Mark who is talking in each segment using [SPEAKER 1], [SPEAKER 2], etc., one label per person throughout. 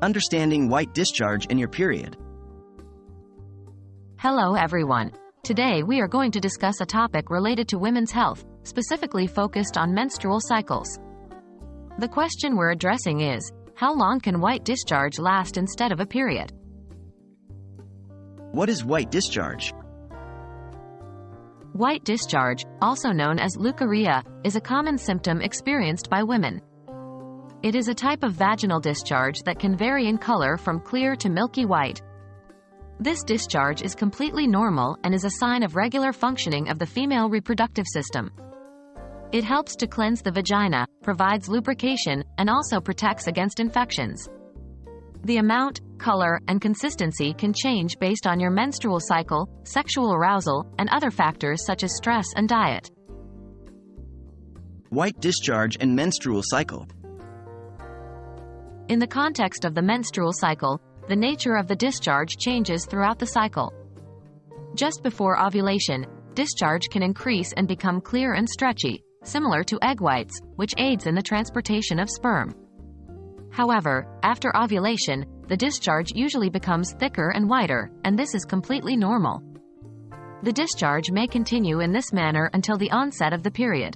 [SPEAKER 1] Understanding white discharge in your period.
[SPEAKER 2] Hello everyone. Today we are going to discuss a topic related to women's health, specifically focused on menstrual cycles. The question we're addressing is, how long can white discharge last instead of a period?
[SPEAKER 1] What is white discharge?
[SPEAKER 2] White discharge, also known as leukorrhea, is a common symptom experienced by women. It is a type of vaginal discharge that can vary in color from clear to milky white. This discharge is completely normal and is a sign of regular functioning of the female reproductive system. It helps to cleanse the vagina, provides lubrication, and also protects against infections. The amount, color, and consistency can change based on your menstrual cycle, sexual arousal, and other factors such as stress and diet.
[SPEAKER 1] White discharge and menstrual cycle.
[SPEAKER 2] In the context of the menstrual cycle, the nature of the discharge changes throughout the cycle. Just before ovulation, discharge can increase and become clear and stretchy, similar to egg whites, which aids in the transportation of sperm. However, after ovulation, the discharge usually becomes thicker and whiter, and this is completely normal. The discharge may continue in this manner until the onset of the period.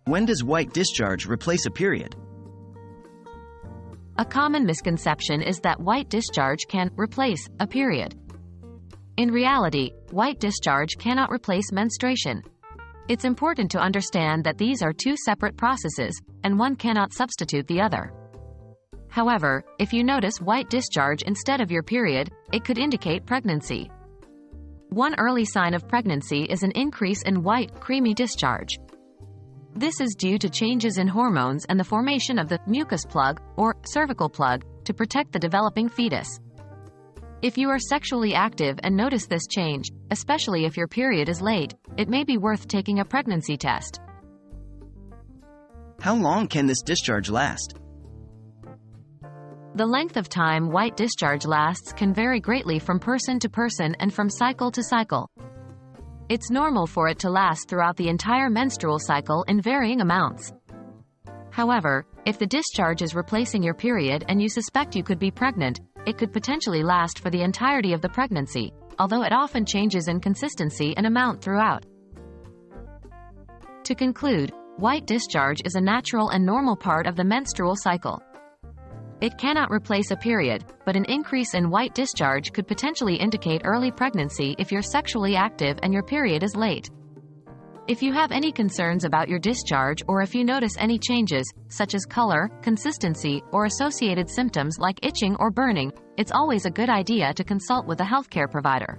[SPEAKER 1] When does white discharge replace a period?
[SPEAKER 2] A common misconception is that white discharge can replace a period. In reality, white discharge cannot replace menstruation. It's important to understand that these are two separate processes, and one cannot substitute the other. However, if you notice white discharge instead of your period, it could indicate pregnancy. One early sign of pregnancy is an increase in white, creamy discharge. This is due to changes in hormones and the formation of the mucus plug, or cervical plug, to protect the developing fetus. If you are sexually active and notice this change, especially if your period is late, it may be worth taking a pregnancy test.
[SPEAKER 1] How long can this discharge last?
[SPEAKER 2] The length of time white discharge lasts can vary greatly from person to person and from cycle to cycle. It's normal for it to last throughout the entire menstrual cycle in varying amounts. However, if the discharge is replacing your period and you suspect you could be pregnant, it could potentially last for the entirety of the pregnancy, although it often changes in consistency and amount throughout. To conclude, white discharge is a natural and normal part of the menstrual cycle. It cannot replace a period, but an increase in white discharge could potentially indicate early pregnancy if you're sexually active and your period is late. If you have any concerns about your discharge or if you notice any changes, such as color, consistency, or associated symptoms like itching or burning, it's always a good idea to consult with a healthcare provider.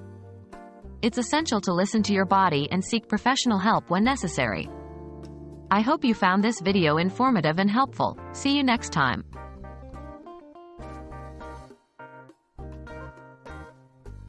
[SPEAKER 2] It's essential to listen to your body and seek professional help when necessary. I hope you found this video informative and helpful. See you next time.